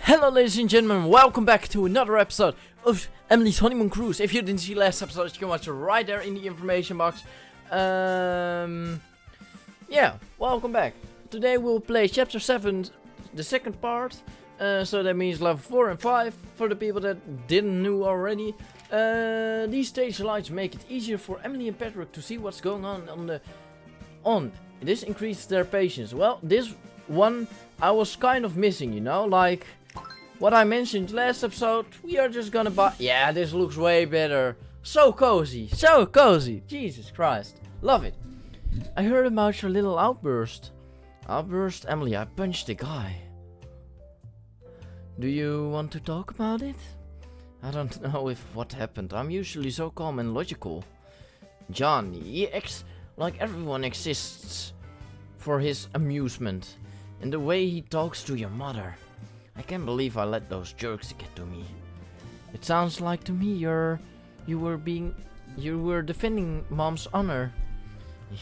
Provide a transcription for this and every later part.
Hello ladies and gentlemen, welcome back to another episode of Emily's Honeymoon Cruise. If you didn't see last episode, you can watch it right there in the information box. Yeah, welcome back. Today we'll play chapter 7, the second part. So that means level 4 and 5, for the people that didn't know already. These stage lights make it easier for Emily and Patrick to see what's going on. This increases their patience. Well, this one I was kind of missing, you know, like what I mentioned last episode. We are just gonna buy. Yeah, this looks way better. So cozy, Jesus Christ, love it. I heard about your little outburst. Emily, I punched the guy. Do you want to talk about it? I don't know if what happened. I'm usually so calm and logical. John, he acts like everyone exists for his amusement. And the way he talks to your mother. I can't believe I let those jerks get to me. It sounds like to me you were defending Mom's honor.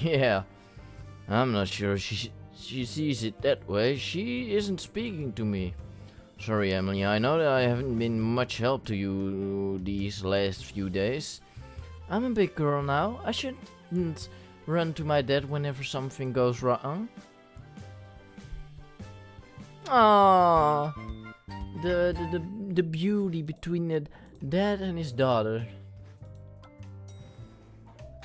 Yeah, I'm not sure she sees it that way. She isn't speaking to me. Sorry, Emily, I know that I haven't been much help to you these last few days. I'm a big girl now. I shouldn't run to my dad whenever something goes wrong. Ah, the beauty between the dad and his daughter.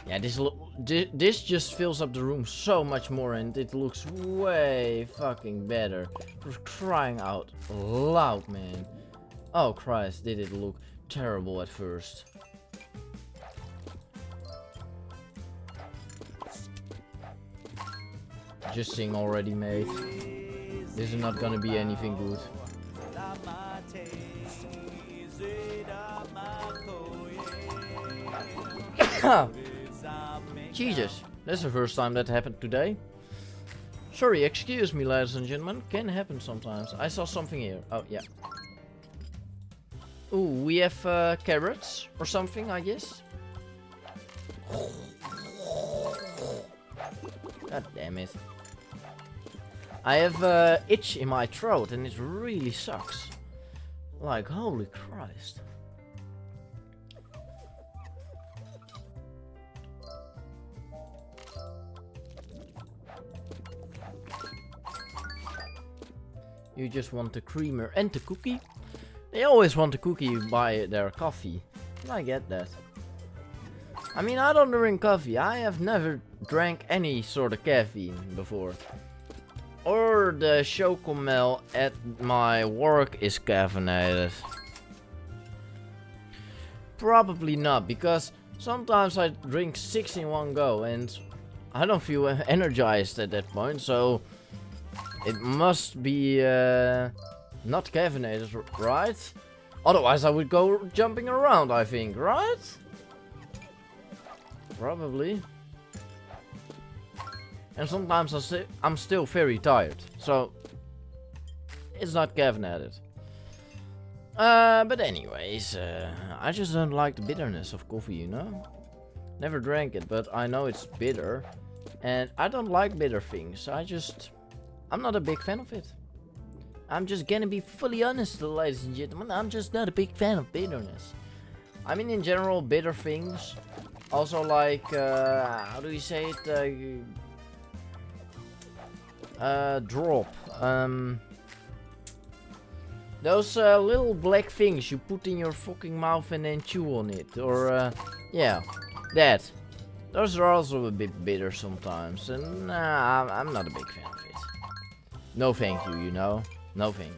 Yeah, this just fills up the room so much more, and it looks way fucking better. For crying out loud, man. Oh Christ, did it look terrible at first. Just sing already, mate. This is not gonna be anything good. Jesus, that's the first time that happened today. Sorry, excuse me, ladies and gentlemen. Can happen sometimes. I saw something here. Oh, yeah. Ooh, we have carrots or something, I guess. God damn it. I have itch in my throat and it really sucks. Like, holy Christ. You just want the creamer and the cookie? They always want the cookie by their coffee. I get that. I mean, I don't drink coffee. I have never drank any sort of caffeine before. Or the chocomel at my work is caffeinated. Probably not, because sometimes I drink 6 in one go and I don't feel energized at that point, so it must be not caffeinated, right? Otherwise I would go jumping around, I think, right? Probably. And sometimes I'm still very tired, so it's not caffeinated. But anyways, I just don't like the bitterness of coffee, you know? Never drank it, but I know it's bitter. And I don't like bitter things. I'm not a big fan of it. I'm just gonna be fully honest, ladies and gentlemen. I'm just not a big fan of bitterness. I mean, in general, bitter things. Also like, how do you say it? Drop. Those little black things you put in your fucking mouth and then chew on it. Or, yeah, that. Those are also a bit bitter sometimes. And I'm not a big fan of it. No thank you, you know. No thank you.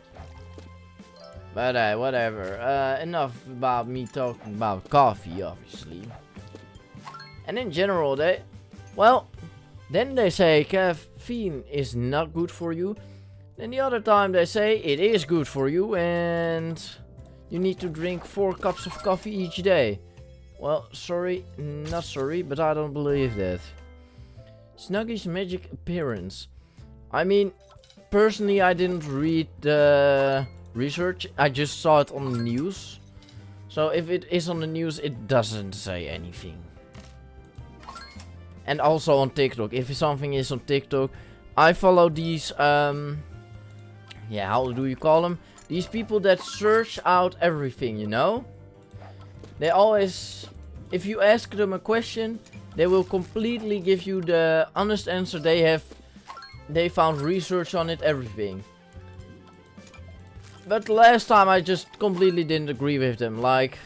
But whatever. Enough about me talking about coffee, obviously. And in general, then they say caffeine is not good for you. Then the other time they say it is good for you and you need to drink 4 cups of coffee each day. Well, sorry, not sorry, but I don't believe that. Snuggy's magic appearance. I mean, personally I didn't read the research. I just saw it on the news. So if it is on the news, it doesn't say anything. And also on TikTok. If something is on TikTok, I follow these yeah, how do you call them? These people that search out everything, you know? They always, if you ask them a question, they will completely give you the honest answer they found research on it, everything. But last time I just completely didn't agree with them. Like,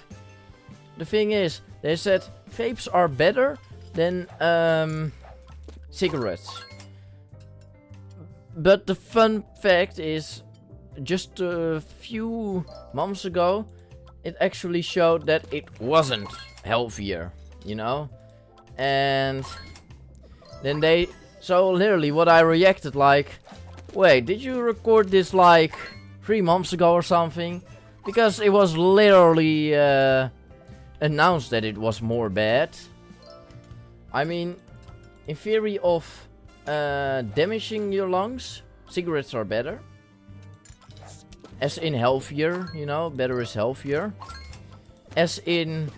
the thing is, they said vapes are better than cigarettes. But the fun fact is, just a few months ago, it actually showed that it wasn't healthier, you know? And then so literally what I reacted like, wait, did you record this like 3 months ago or something? Because it was literally announced that it was more bad. I mean, in theory of damaging your lungs, cigarettes are better. As in healthier, you know, better is healthier. As in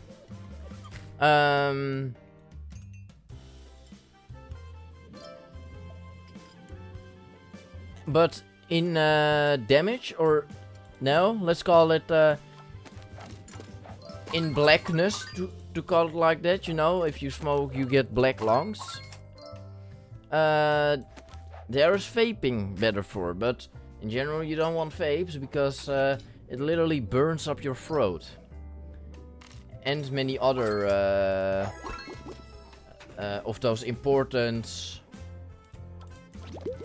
but in damage, or no, let's call it in blackness, to call it like that, you know, if you smoke you get black lungs. There is vaping better for, but in general you don't want vapes because it literally burns up your throat. And many other of those important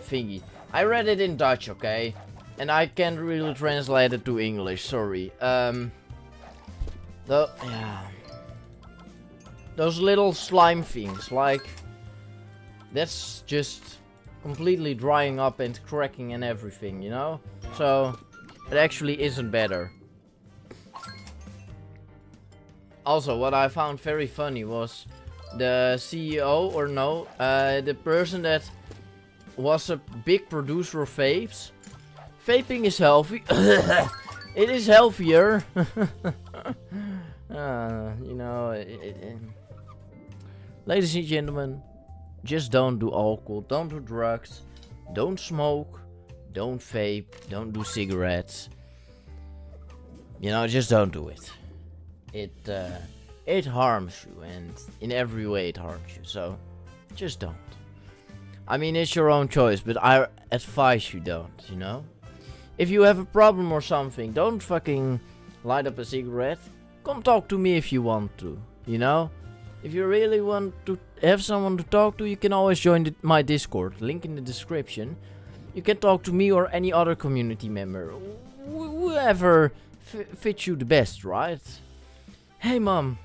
thingy. I read it in Dutch, okay? And I can't really translate it to English, sorry. Yeah. Those little slime things, like, that's just completely drying up and cracking and everything, you know? So, it actually isn't better. Also, what I found very funny was the CEO, or no, the person that was a big producer of vapes. Vaping is healthy. It is healthier. You know, ladies and gentlemen, just don't do alcohol, don't do drugs, don't smoke, don't vape, don't do cigarettes. You know, just don't do it. It harms you, and in every way it harms you, so just don't. I mean, it's your own choice, but I advise you don't, you know? If you have a problem or something, don't fucking light up a cigarette. Come talk to me if you want to, you know? If you really want to have someone to talk to, you can always join my Discord, link in the description. You can talk to me or any other community member, whoever fits you the best, right? Hey mom,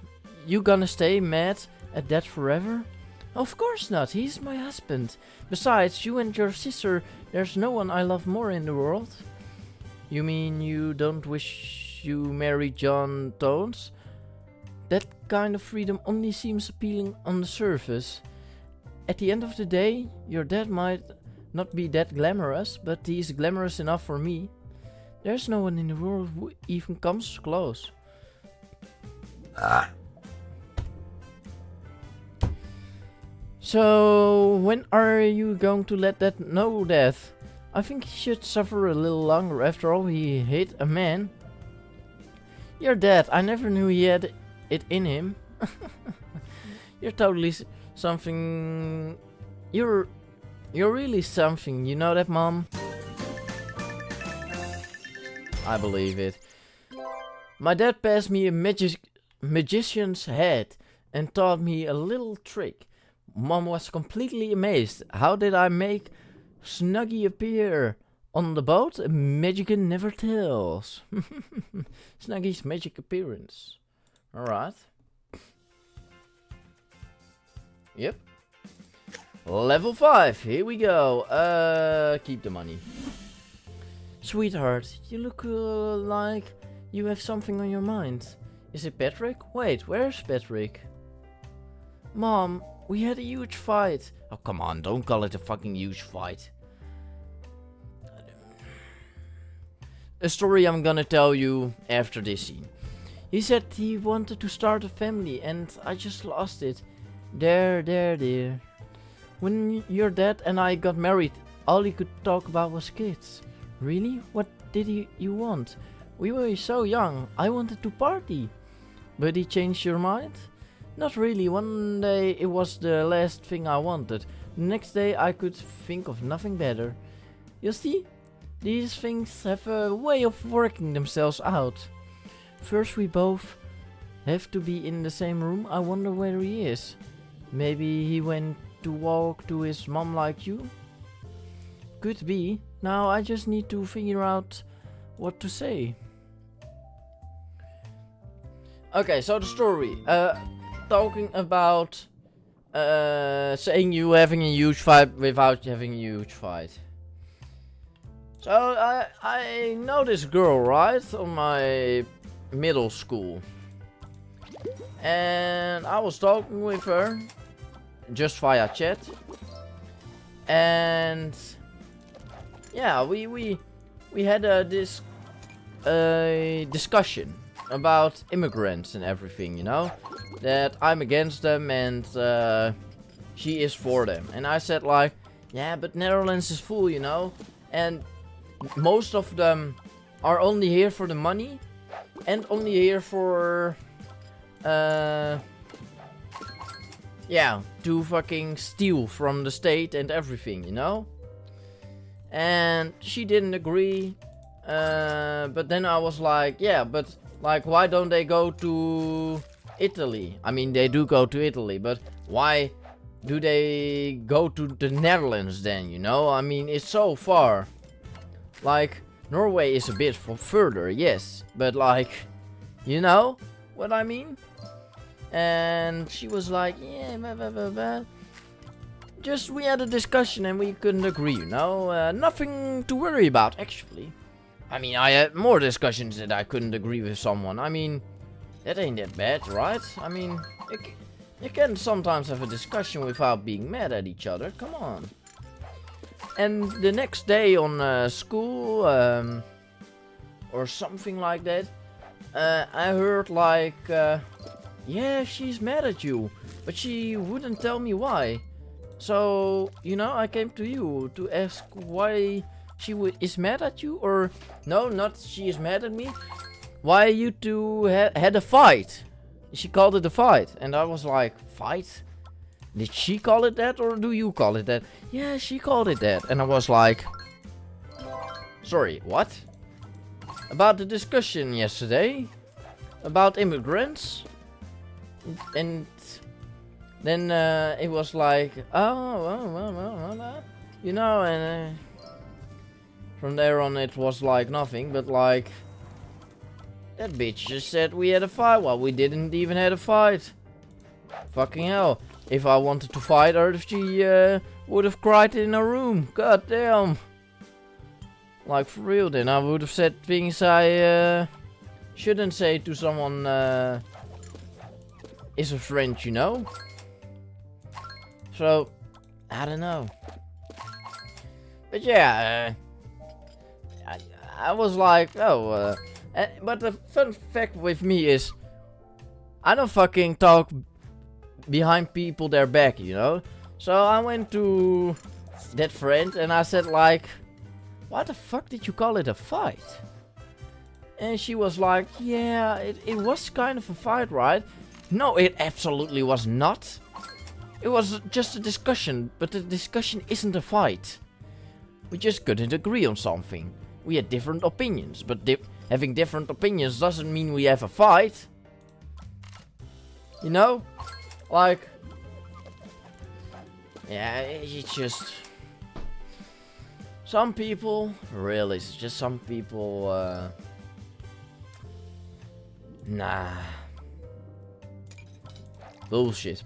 you gonna stay mad at Dad forever? Of course not, he's my husband. Besides, you and your sister, there's no one I love more in the world. You mean you don't wish you married John Tones? That kind of freedom only seems appealing on the surface. At the end of the day, your dad might not be that glamorous, but he's glamorous enough for me. There's no one in the world who even comes close. So, when are you going to let that know, Dad? I think he should suffer a little longer. After all, he hit a man. Your dad, I never knew he had it in him. You're totally something. You're really something. You know that, Mom? I believe it. My dad passed me a magician's hat and taught me a little trick. Mom was completely amazed. How did I make Snuggy appear on the boat? A magician never tells. Snuggy's magic appearance. Alright. Yep. Level 5. Here we go. Keep the money. Sweetheart, you look like you have something on your mind. Is it Patrick? Wait, where's Patrick? Mom, we had a huge fight. Oh, come on, don't call it a fucking huge fight. A story I'm gonna tell you after this scene. He said he wanted to start a family and I just lost it. There. When your dad and I got married, all he could talk about was kids. Really? What did you want? We were so young. I wanted to party. But he changed your mind? Not really. One day it was the last thing I wanted. The next day I could think of nothing better. You see? These things have a way of working themselves out. First we both have to be in the same room. I wonder where he is. Maybe he went to walk to his mom like you? Could be. Now I just need to figure out what to say. Okay, so the story. Talking about saying you having a huge fight without having a huge fight. So I know this girl, right, on my middle school. And I was talking with her just via chat. And yeah, we had this discussion about immigrants and everything, you know, that I'm against them and she is for them. And I said like, yeah, but Netherlands is full, you know, and most of them are only here for the money and only here for yeah, to fucking steal from the state and everything, you know. And she didn't agree, but then I was like, yeah, but like, why don't they go to Italy? I mean, they do go to Italy, but why do they go to the Netherlands then, you know? I mean, it's so far. Like, Norway is a bit further, yes, but like, you know what I mean? And she was like, yeah, blah, blah, blah, blah. Just, we had a discussion and we couldn't agree, you know? Nothing to worry about, actually. I mean, I had more discussions that I couldn't agree with someone. I mean, that ain't that bad, right? I mean, you can sometimes have a discussion without being mad at each other. Come on. And the next day on school, or something like that, I heard like, yeah, she's mad at you, but she wouldn't tell me why. So, you know, I came to you to ask why she is mad at you, or no, not she is mad at me. Why you two had a fight? She called it a fight, and I was like, fight? Did she call it that, or do you call it that? Yeah, she called it that, and I was like, sorry, what? About the discussion yesterday about immigrants, and then it was like, oh, well, you know, and from there on it was like nothing, but like, that bitch just said we had a fight while we didn't even have a fight. Fucking hell. If I wanted to fight her, she would have cried in her room. God damn. Like, for real, then I would have said things I shouldn't say to someone is a friend, you know? So, I don't know. But yeah, I was like, oh, but the fun fact with me is, I don't fucking talk behind people their back, you know? So I went to that friend and I said like, why the fuck did you call it a fight? And she was like, yeah, it was kind of a fight, right? No, it absolutely was not. It was just a discussion, but the discussion isn't a fight. We just couldn't agree on something. We had different opinions, but having different opinions doesn't mean we have a fight. You know? Like, yeah, it's just some people, really, it's just some people, nah. Bullshit.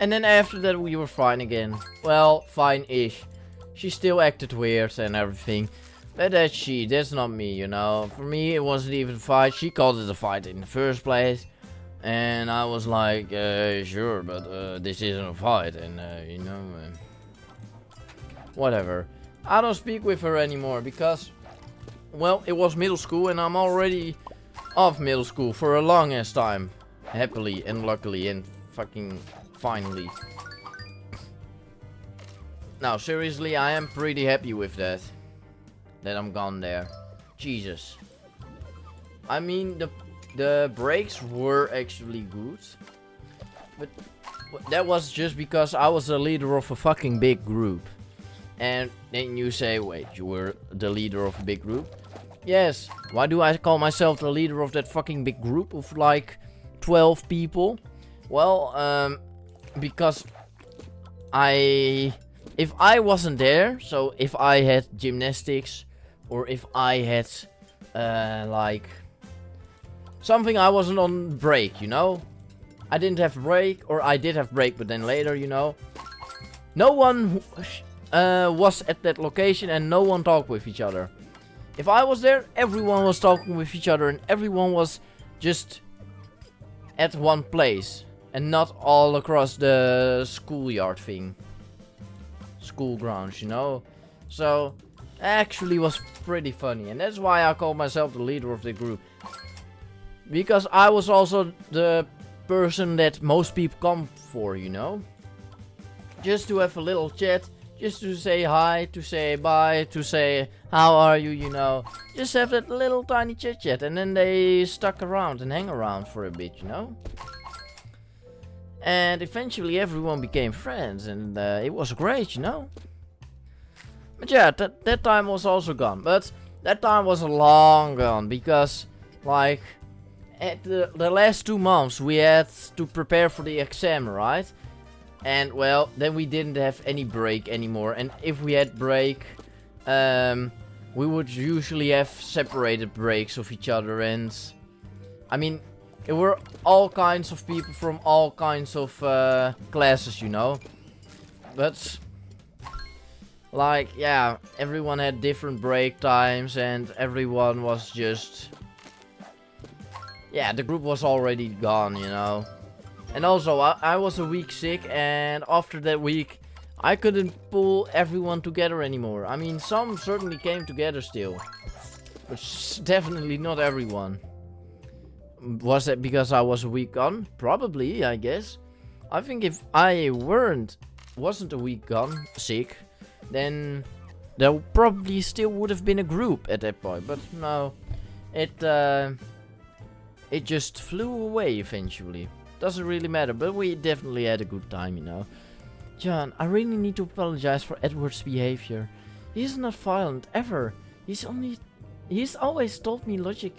And then after that we were fine again. Well, fine-ish. She still acted weird and everything. But that's not me, you know. For me, it wasn't even a fight. She called it a fight in the first place. And I was like, sure, but this isn't a fight. And, you know, whatever. I don't speak with her anymore because, well, it was middle school and I'm already off middle school for a long ass time. Happily and luckily and fucking finally. No, seriously, I am pretty happy with that. That I'm gone there. Jesus. I mean, the breaks were actually good. But that was just because I was the leader of a fucking big group. And then you say, wait, you were the leader of a big group? Yes. Why do I call myself the leader of that fucking big group of like 12 people? Well, because if I wasn't there, so if I had gymnastics, or if I had, like, something I wasn't on break, you know? I didn't have break, or I did have break, but then later, you know? No one was at that location, and no one talked with each other. If I was there, everyone was talking with each other, and everyone was just at one place. And not all across the schoolyard thing. School grounds, you know? So, actually was pretty funny. And that's why I call myself the leader of the group. Because I was also the person that most people come for, you know? Just to have a little chat. Just to say hi, to say bye, to say how are you, you know? Just have that little tiny chit chat. And then they stuck around and hang around for a bit, you know? And eventually everyone became friends, and it was great, you know? But yeah, that time was also gone. But that time was long gone, because, like, at the last 2 months we had to prepare for the exam, right? And, well, then we didn't have any break anymore. And if we had break, we would usually have separated breaks of each other, and I mean, there were all kinds of people from all kinds of classes, you know. But, like, yeah, everyone had different break times, and everyone was just... Yeah, the group was already gone, you know. And also, I was a week sick, and after that week, I couldn't pull everyone together anymore. I mean, some certainly came together still. But definitely not everyone. Was that because I was a week gone? Probably, I guess. I think if I wasn't a week gone, sick, then there probably still would have been a group at that point. But no, it just flew away eventually. Doesn't really matter, but we definitely had a good time, you know. John, I really need to apologize for Edward's behavior. He's not violent, ever. He's always told me logic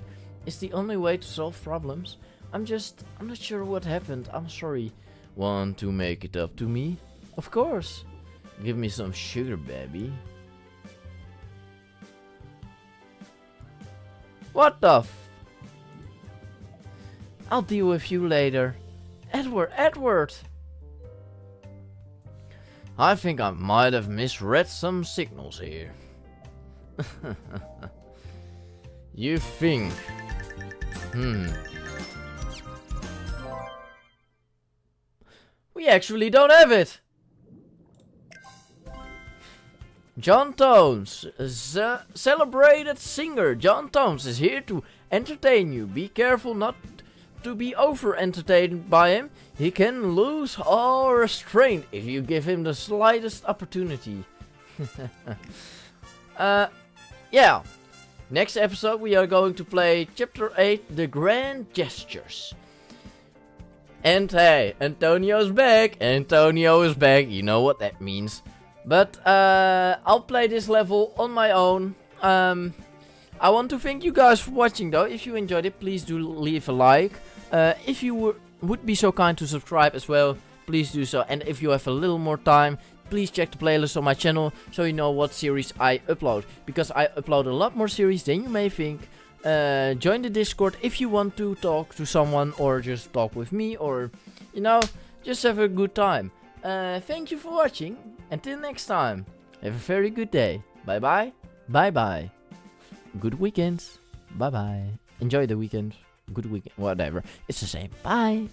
is the only way to solve problems. I'm not sure what happened. I'm sorry. Want to make it up to me? Of course. Give me some sugar, baby. What the I'll deal with you later. Edward! I think I might have misread some signals here. You think? We actually don't have it! John Tones, celebrated singer John Tones is here to entertain you. Be careful not to be over-entertained by him. He can lose all restraint if you give him the slightest opportunity. Yeah. Next episode we are going to play Chapter 8, The Grand Gestures. And hey, Antonio's back. Antonio is back. You know what that means. But I'll play this level on my own. I want to thank you guys for watching though. If you enjoyed it, please do leave a like. If you would be so kind to subscribe as well, please do so. And if you have a little more time, please check the playlist on my channel so you know what series I upload. Because I upload a lot more series than you may think. Join the Discord if you want to talk to someone or just talk with me or, you know, just have a good time. Thank you for watching. Until next time, have a very good day. Bye bye. Bye bye. Good weekend. Bye bye. Enjoy the weekend. Good weekend. Whatever. It's the same. Bye.